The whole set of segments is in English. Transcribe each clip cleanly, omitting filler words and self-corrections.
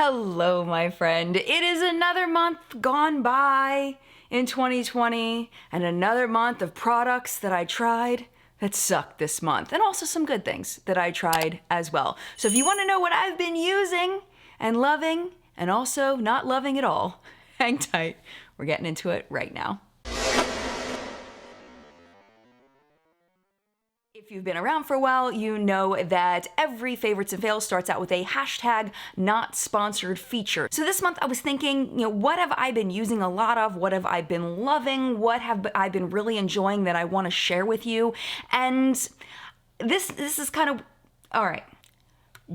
Hello, my friend. It is another month gone by in 2020 and another month of products that I tried that sucked this month, and also some good things that I tried as well. So if you want to know what I've been using and loving and also not loving at all, hang tight. We're getting into it right now. If you've been around for a while, you know that every favorites and fails starts out with a hashtag not sponsored feature. So this month I was thinking, what have I been using a lot of? What have I been loving? What have I been really enjoying that I want to share with you? And this is kind of, all right.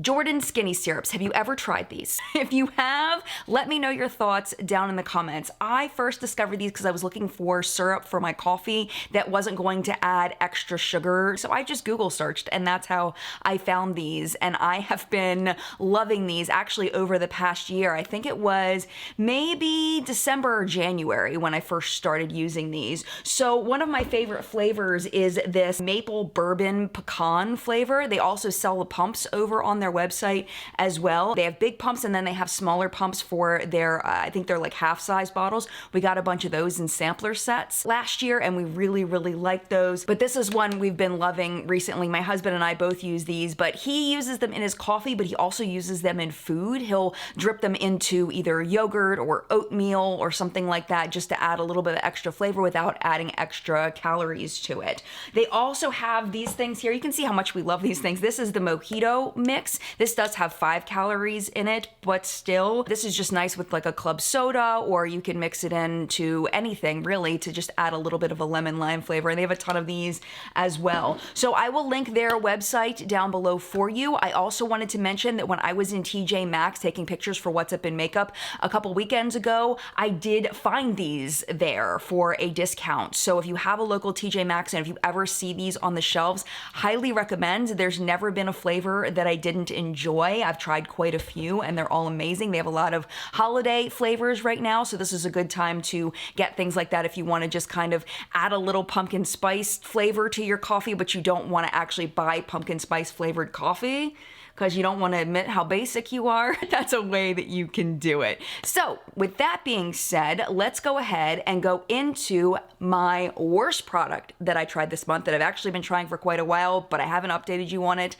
Jordan Skinny Syrups. Have you ever tried these? If you have, let me know your thoughts down in the comments. I first discovered these because I was looking for syrup for my coffee that wasn't going to add extra sugar. So I just Google searched and that's how I found these. And I have been loving these actually over the past year. I think it was maybe December or January when I first started using these. So one of my favorite flavors is this maple bourbon pecan flavor. They also sell the pumps over on their website as well. They have big pumps and then they have smaller pumps for their, I think they're like half-size bottles. We got a bunch of those in sampler sets last year and we really liked those. But this is one we've been loving recently. My husband and I both use these, but he uses them in his coffee, but he also uses them in food. He'll drip them into either yogurt or oatmeal or something like that just to add a little bit of extra flavor without adding extra calories to it. They also have these things here. You can see how much we love these things. This is the mojito mix. This does have 5 calories in it, but still, this is just nice with like a club soda, or you can mix it into anything really to just add a little bit of a lemon lime flavor. And they have a ton of these as well. So I will link their website down below for you. I also wanted to mention that when I was in TJ Maxx taking pictures for What's Up in Makeup a couple weekends ago, I did find these there for a discount. So if you have a local TJ Maxx and if you ever see these on the shelves, highly recommend. There's never been a flavor that I didn't enjoy. I've tried quite a few and they're all amazing. They have a lot of holiday flavors right now, so this is a good time to get things like that if you want to just kind of add a little pumpkin spice flavor to your coffee, but you don't want to actually buy pumpkin spice flavored coffee because you don't want to admit how basic you are. That's a way that you can do it. So with that being said, let's go ahead and go into my worst product that I tried this month that I've actually been trying for quite a while, but I haven't updated you on it,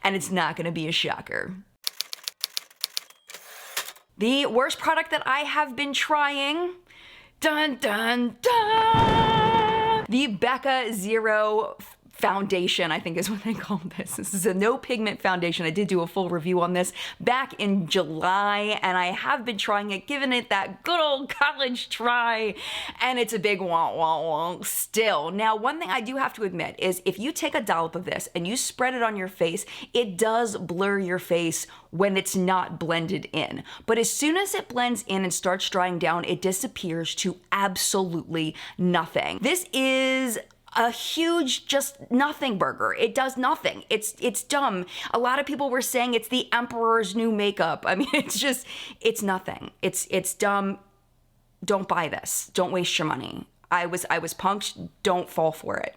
and it's not going to be a shocker. The worst product that I have been trying, dun dun dun, the Becca Zero Foundation, I think is what they call this. This is a no pigment foundation. I did do a full review on this back in July, and I have been trying it, giving it that good old college try, and it's a big wah wah wah still. Now, one thing I do have to admit is if you take a dollop of this and you spread it on your face, it does blur your face when it's not blended in. But as soon as it blends in and starts drying down, it disappears to absolutely nothing. This is a huge just nothing burger. It does nothing. It's dumb. A lot of people were saying it's the Emperor's new makeup. I mean, it's nothing. It's dumb. Don't buy this. Don't waste your money. I was punked. Don't fall for it.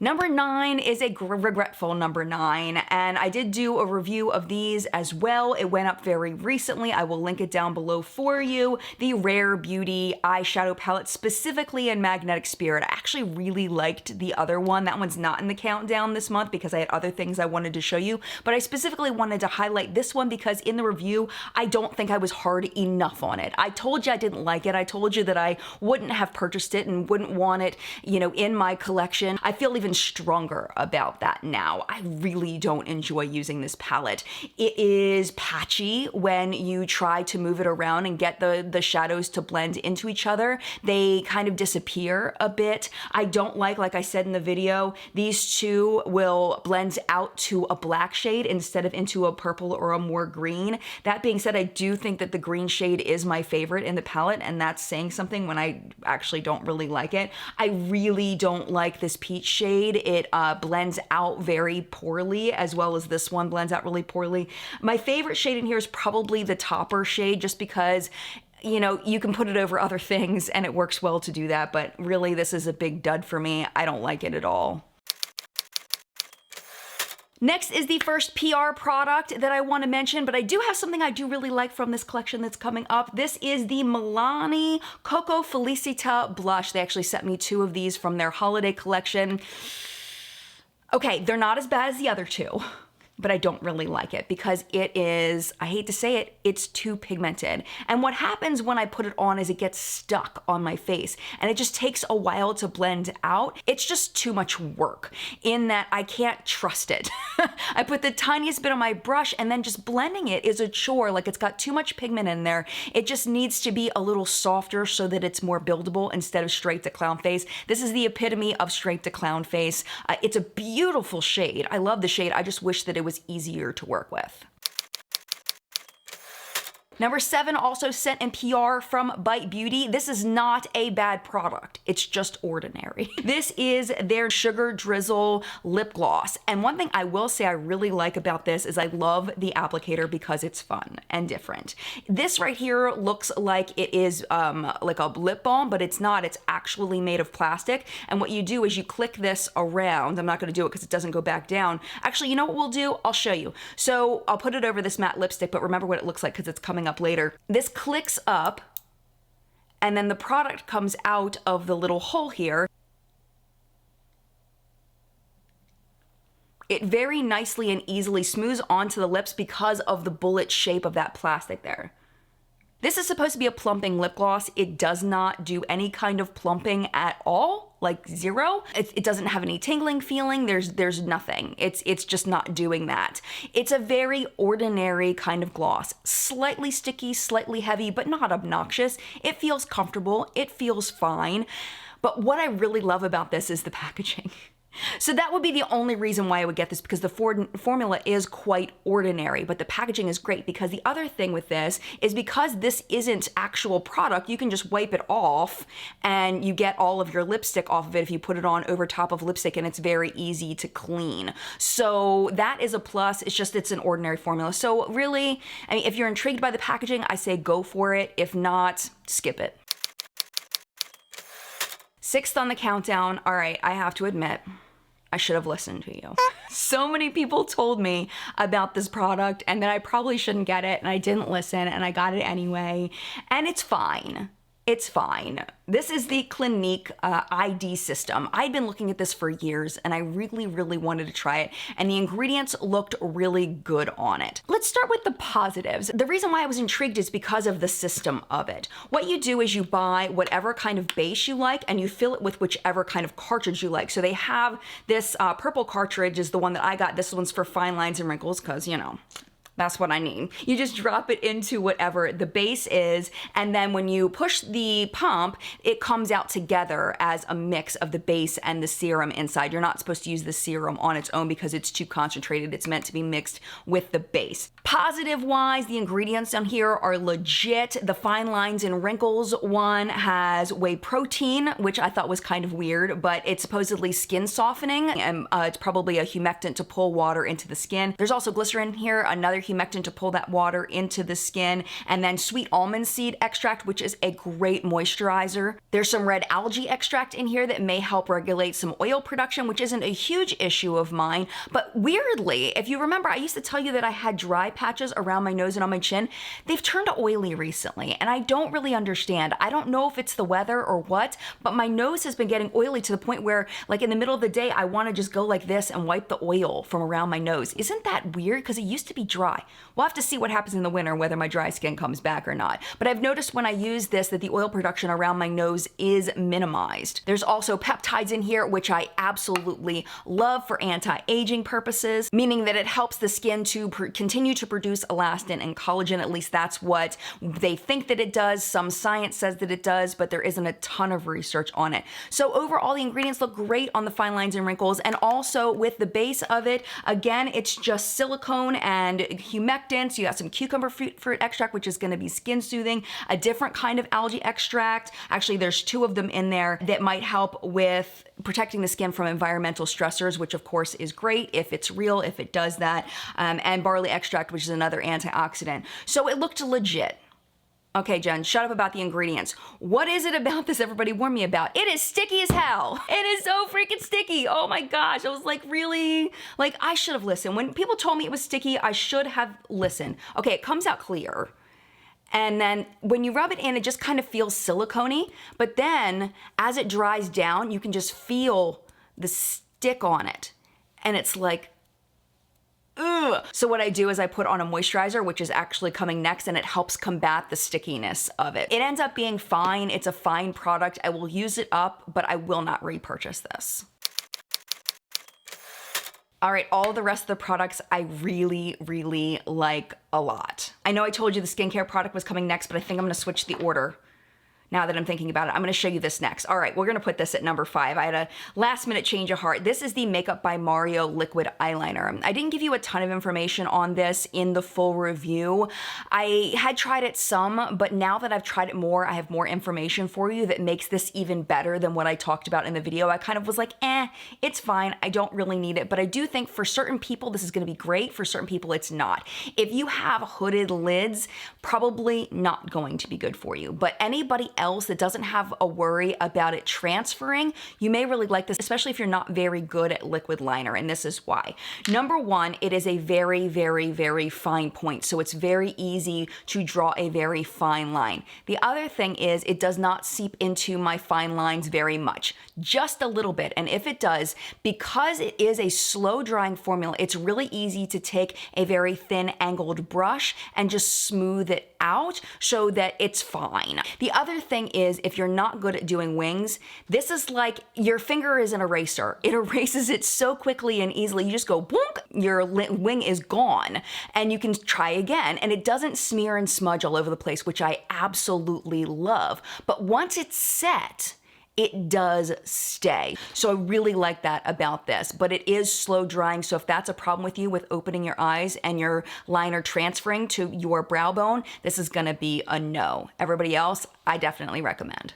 Number 9 is a regretful number 9, and I did do a review of these as well. It went up very recently. I will link it down below for you. The Rare Beauty eyeshadow palette, specifically in Magnetic Spirit. I actually really liked the other one. That one's not in the countdown this month because I had other things I wanted to show you, but I specifically wanted to highlight this one because in the review, I don't think I was hard enough on it. I told you I didn't like it. I told you that I wouldn't have purchased it and wouldn't want it, in my collection. I feel even stronger about that now. I really don't enjoy using this palette. It is patchy when you try to move it around and get the shadows to blend into each other. They kind of disappear a bit. I don't like I said in the video, these two will blend out to a black shade instead of into a purple or a more green. That being said, I do think that the green shade is my favorite in the palette, and that's saying something when I actually don't really like it. I really don't like this peach shade. It blends out very poorly, as well as this one blends out really poorly. My favorite shade in here is probably the topper shade, just because you can put it over other things and it works well to do that, but really this is a big dud for me. I don't like it at all. Next is the first PR product that I want to mention, but I do have something I do really like from this collection that's coming up. This is the Milani Coco Felicita blush. They actually sent me 2 of these from their holiday collection. Okay, they're not as bad as the other 2. But I don't really like it because it is, I hate to say it, it's too pigmented. And what happens when I put it on is it gets stuck on my face and it just takes a while to blend out. It's just too much work in that I can't trust it. I put the tiniest bit on my brush and then just blending it is a chore. Like, it's got too much pigment in there. It just needs to be a little softer so that it's more buildable instead of straight to clown face. This is the epitome of straight to clown face. It's a beautiful shade. I love the shade. I just wish that it was easier to work with. Number 7, also sent in PR from Bite Beauty. This is not a bad product. It's just ordinary. This is their Sugar Drizzle lip gloss. And one thing I will say I really like about this is I love the applicator because it's fun and different. This right here looks like it is like a lip balm, but it's not. It's actually made of plastic. And what you do is you click this around. I'm not gonna do it because it doesn't go back down. Actually, you know what we'll do? I'll show you. So I'll put it over this matte lipstick, but remember what it looks like because it's coming up later. This clicks up and then the product comes out of the little hole here. It very nicely and easily smooths onto the lips because of the bullet shape of that plastic there. This is supposed to be a plumping lip gloss. It does not do any kind of plumping at all, like 0. It doesn't have any tingling feeling. There's nothing. It's just not doing that. It's a very ordinary kind of gloss. Slightly sticky, slightly heavy, but not obnoxious. It feels comfortable. It feels fine. But what I really love about this is the packaging. So that would be the only reason why I would get this, because the formula is quite ordinary, but the packaging is great. Because the other thing with this is because this isn't actual product, you can just wipe it off and you get all of your lipstick off of it if you put it on over top of lipstick, and it's very easy to clean. So that is a plus. It's just, it's an ordinary formula. So really, I mean, if you're intrigued by the packaging, I say go for it. If not, skip it. 6th on the countdown. All right, I have to admit, I should have listened to you. So many people told me about this product and that I probably shouldn't get it, and I didn't listen and I got it anyway, and it's fine. It's fine. This is the Clinique ID system. I'd been looking at this for years and I really, really wanted to try it, and the ingredients looked really good on it. Let's start with the positives. The reason why I was intrigued is because of the system of it. What you do is you buy whatever kind of base you like and you fill it with whichever kind of cartridge you like. So they have this purple cartridge is the one that I got. This one's for fine lines and wrinkles because, you know, that's what I need. You just drop it into whatever the base is, and then when you push the pump, it comes out together as a mix of the base and the serum inside. You're not supposed to use the serum on its own because it's too concentrated. It's meant to be mixed with the base. Positive-wise, the ingredients down here are legit. The fine lines and wrinkles one has whey protein, which I thought was kind of weird, but it's supposedly skin softening, and it's probably a humectant to pull water into the skin. There's also glycerin here, another humectant to pull that water into the skin, and then sweet almond seed extract, which is a great moisturizer. There's some red algae extract in here that may help regulate some oil production, which isn't a huge issue of mine. But weirdly, if you remember, I used to tell you that I had dry patches around my nose and on my chin. They've turned oily recently, and I don't really understand. I don't know if it's the weather or what, but my nose has been getting oily to the point where, like, in the middle of the day, I want to just go like this and wipe the oil from around my nose. Isn't that weird? Because it used to be dry. We'll have to see what happens in the winter, whether my dry skin comes back or not. But I've noticed when I use this that the oil production around my nose is minimized. There's also peptides in here, which I absolutely love for anti-aging purposes, meaning that it helps the skin to continue to produce elastin and collagen. At least that's what they think that it does. Some science says that it does, but there isn't a ton of research on it. So overall, the ingredients look great on the fine lines and wrinkles, and also with the base of it, again, it's just silicone and humectants. You got some cucumber fruit extract, which is going to be skin soothing, a different kind of algae extract. Actually, there's 2 of them in there that might help with protecting the skin from environmental stressors, which of course is great if it's real, if it does that, and barley extract, which is another antioxidant. So it looked legit. Okay, Jen, shut up about the ingredients. What is it about this everybody warned me about? It is sticky as hell. It is so freaking sticky. Oh my gosh. I was like, really? Like, I should have listened. When people told me it was sticky, I should have listened. Okay, it comes out clear. And then when you rub it in, it just kind of feels silicone-y. But then as it dries down, you can just feel the stick on it. And it's like, ugh. So what I do is I put on a moisturizer, which is actually coming next, and it helps combat the stickiness of it. It ends up being fine. It's a fine product. I will use it up, but I will not repurchase this. All right, all the rest of the products I really, really like a lot. I know I told you the skincare product was coming next, but I think I'm gonna switch the order. Now that I'm thinking about it, I'm gonna show you this next. All right, we're gonna put this at number 5. I had a last minute change of heart. This is the Makeup by Mario Liquid Eyeliner. I didn't give you a ton of information on this in the full review. I had tried it some, but now that I've tried it more, I have more information for you that makes this even better than what I talked about in the video. I kind of was like, it's fine. I don't really need it, but I do think for certain people, this is gonna be great. For certain people, it's not. If you have hooded lids, probably not going to be good for you, but anybody else that doesn't have a worry about it transferring, you may really like this, especially if you're not very good at liquid liner, and this is why. Number 1, it is a very, very, very fine point, so it's very easy to draw a very fine line. The other thing is it does not seep into my fine lines very much, just a little bit, and if it does, because it is a slow drying formula, it's really easy to take a very thin angled brush and just smooth it out so that it's fine. The other thing is if you're not good at doing wings, this is like your finger is an eraser. It erases it so quickly and easily. You just go boonk, your wing is gone, and you can try again, and it doesn't smear and smudge all over the place, which I absolutely love. But once it's set, it does stay. So I really like that about this, but it is slow drying. So if that's a problem with you with opening your eyes and your liner transferring to your brow bone, this is gonna be a no. Everybody else, I definitely recommend.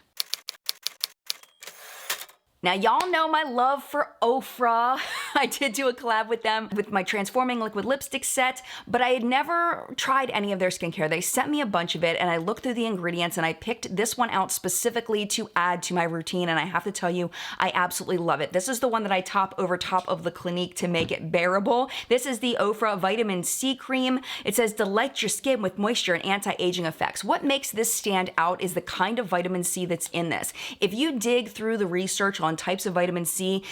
Now, y'all know my love for Ofra. I did do a collab with them with my Transforming Liquid Lipstick set, but I had never tried any of their skincare. They sent me a bunch of it, and I looked through the ingredients, and I picked this one out specifically to add to my routine, and I have to tell you, I absolutely love it. This is the one that I top over top of the Clinique to make it bearable. This is the Ofra Vitamin C Cream. It says, delight your skin with moisture and anti-aging effects. What makes this stand out is the kind of vitamin C that's in this. If you dig through the research on types of vitamin C,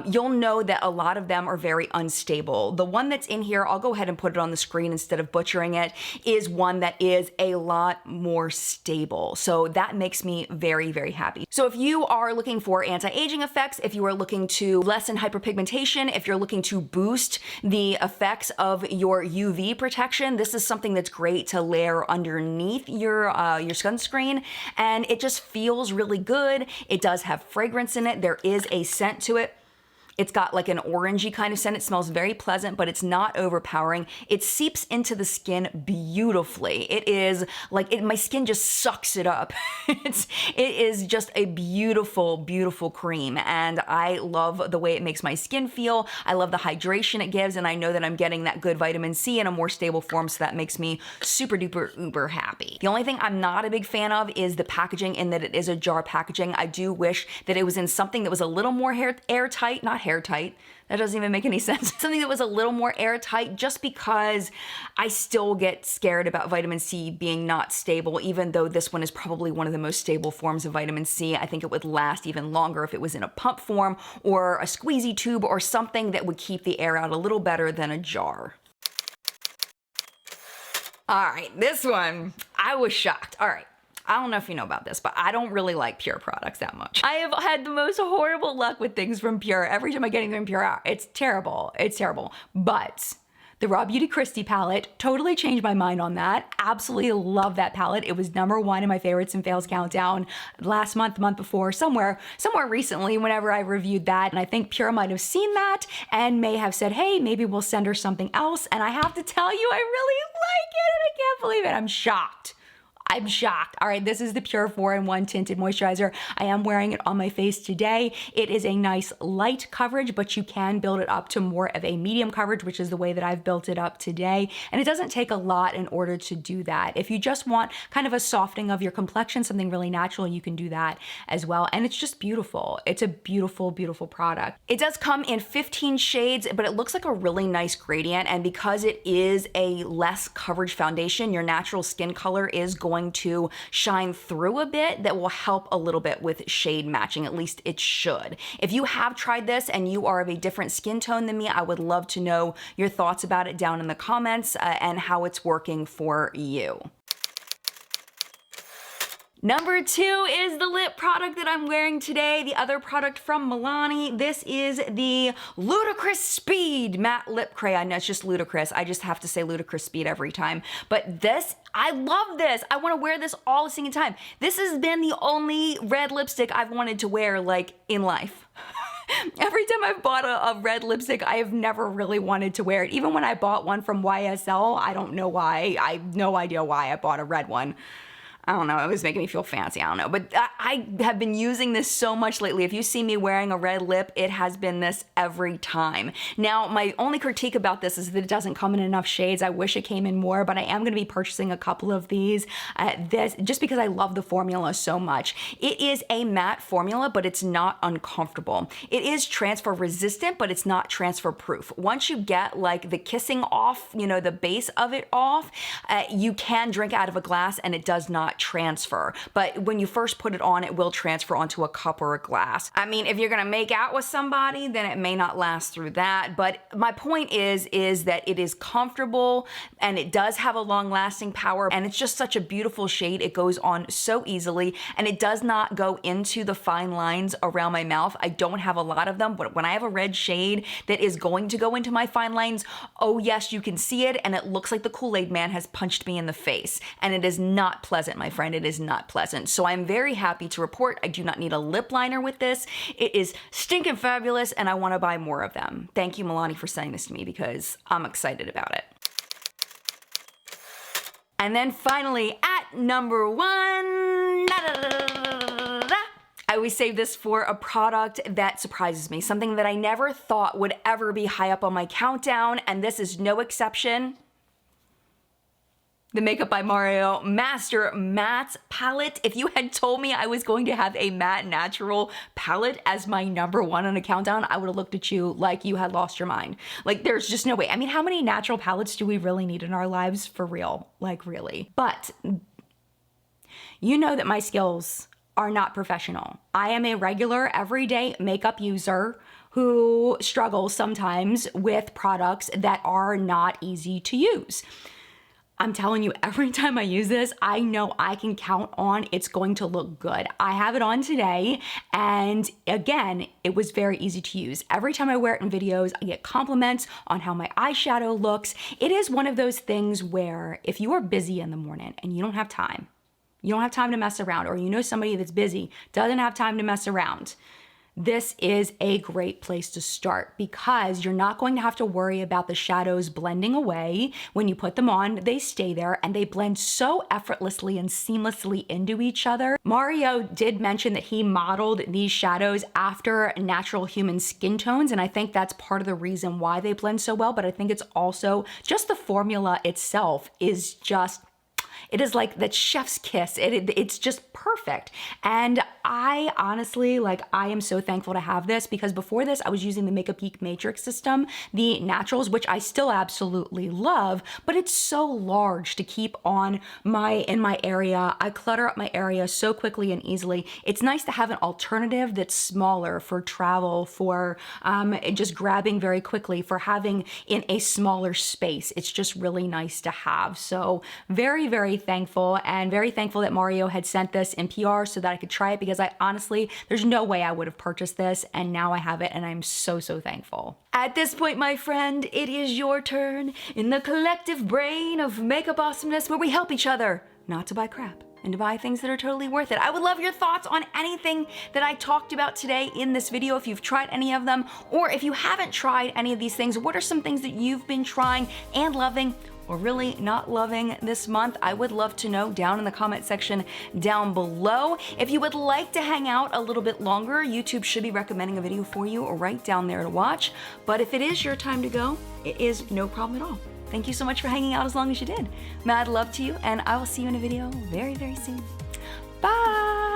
you'll know that a lot of them are very unstable. The one that's in here, I'll go ahead and put it on the screen instead of butchering it, is one that is a lot more stable. So that makes me very, very happy. So if you are looking for anti-aging effects, if you are looking to lessen hyperpigmentation, if you're looking to boost the effects of your UV protection, this is something that's great to layer underneath your sunscreen, and it just feels really good. It does have fragrance in it. There is a scent to it. It's got like an orangey kind of scent. It smells very pleasant, but it's not overpowering. It seeps into the skin beautifully. It is like, my skin just sucks it up. It is just a beautiful, beautiful cream. And I love the way it makes my skin feel. I love the hydration it gives. And I know that I'm getting that good vitamin C in a more stable form. So that makes me super duper uber happy. The only thing I'm not a big fan of is the packaging, in that it is a jar packaging. I do wish that it was in something that was a little more airtight, not airtight. That doesn't even make any sense. Something that was a little more airtight, just because I still get scared about vitamin C being not stable, even though this one is probably one of the most stable forms of vitamin C. I think it would last even longer if it was in a pump form or a squeezy tube or something that would keep the air out a little better than a jar. All right, this one, I was shocked. All right. I don't know if you know about this, but I don't really like Pure products that much. I have had the most horrible luck with things from Pure. Every time I get anything from Pure, it's terrible. It's terrible. But the Raw Beauty Kristi palette totally changed my mind on that. Absolutely love that palette. It was #1 in my favorites and fails countdown last month, the month before, somewhere recently whenever I reviewed that. And I think Pure might have seen that and may have said, hey, maybe we'll send her something else. And I have to tell you, I really like it, and I can't believe it. I'm shocked. I'm shocked. All right, this is the Pure 4-in-1 Tinted Moisturizer. I am wearing it on my face today. It is a nice light coverage, but you can build it up to more of a medium coverage, which is the way that I've built it up today. And it doesn't take a lot in order to do that. If you just want kind of a softening of your complexion, something really natural, you can do that as well. And it's just beautiful. It's a beautiful, beautiful product. It does come in 15 shades, but it looks like a really nice gradient. And because it is a less coverage foundation, your natural skin color is going to shine through a bit. That will help a little bit with shade matching, at least it should. If you have tried this and you are of a different skin tone than me, I would love to know your thoughts about it down in the comments and how it's working for you. Number 2 is the lip product that I'm wearing today, the other product from Milani. This is the Ludicrous Speed Matte Lip Crayon. No, it's just Ludicrous. I just have to say Ludicrous Speed every time. But this, I love this. I want to wear this all the single time. This has been the only red lipstick I've wanted to wear, like, in life. Every time I've bought a red lipstick, I have never really wanted to wear it. Even when I bought one from YSL, I don't know why. I have no idea why I bought a red one. I don't know, it was making me feel fancy, I don't know. But I have been using this so much lately. If you see me wearing a red lip, it has been this every time. Now, my only critique about this is that it doesn't come in enough shades. I wish it came in more, but I am gonna be purchasing a couple of these. Just because I love the formula so much. It is a matte formula, but it's not uncomfortable. It is transfer resistant, but it's not transfer proof. Once you get like the kissing off, you know, the base of it off, you can drink out of a glass and it does not transfer. But when you first put it on, it will transfer onto a cup or a glass. I mean, if you're gonna make out with somebody, then it may not last through that. But my point is that it is comfortable and it does have a long lasting power, and it's just such a beautiful shade. It goes on so easily and it does not go into the fine lines around my mouth. I don't have a lot of them, but when I have a red shade that is going to go into my fine lines, oh yes, you can see it, and it looks like the Kool-Aid man has punched me in the face, and it is not pleasant, my friend. It is not pleasant. So I'm very happy to report I do not need a lip liner with this. It is stinking fabulous and I want to buy more of them. Thank you, Milani, for sending this to me because I'm excited about it. And then finally, at number 1, I always save this for a product that surprises me, something that I never thought would ever be high up on my countdown, and this is no exception. The Makeup by Mario Master Matte Palette. If you had told me I was going to have a matte natural palette as my number 1 on a countdown, I would have looked at you like you had lost your mind. Like, there's just no way. I mean, how many natural palettes do we really need in our lives, for real? Like, really? But you know that my skills are not professional. I am a regular, everyday makeup user who struggles sometimes with products that are not easy to use. I'm telling you, every time I use this, I know I can count on it's going to look good. I have it on today, and again, it was very easy to use. Every time I wear it in videos, I get compliments on how my eyeshadow looks. It is one of those things where if you are busy in the morning and you don't have time to mess around, or you know somebody that's busy, doesn't have time to mess around, this is a great place to start because you're not going to have to worry about the shadows blending away. When you put them on, they stay there and they blend so effortlessly and seamlessly into each other. Mario did mention that he modeled these shadows after natural human skin tones, and I think that's part of the reason why they blend so well, but I think it's also just the formula itself is just, it is like that chef's kiss. It's just perfect. And I honestly, like, I am so thankful to have this because before this, I was using the Makeup Geek Matrix system, the naturals, which I still absolutely love, but it's so large to keep on in my area. I clutter up my area so quickly and easily. It's nice to have an alternative that's smaller for travel, for just grabbing very quickly, for having in a smaller space. It's just really nice to have. So very, very thankful, and very thankful that Mario had sent this in PR so that I could try it, because I honestly, there's no way I would have purchased this, and now I have it, and I'm so, so thankful. At this point, my friend, it is your turn in the collective brain of makeup awesomeness where we help each other not to buy crap. and to buy things that are totally worth it. I would love your thoughts on anything that I talked about today in this video, if you've tried any of them, or if you haven't tried any of these things, what are some things that you've been trying and loving or really not loving this month? I would love to know down in the comment section down below. If you would like to hang out a little bit longer, YouTube should be recommending a video for you right down there to watch. But if it is your time to go, it is no problem at all. Thank you so much for hanging out as long as you did. Mad love to you, and I will see you in a video very, very soon. Bye!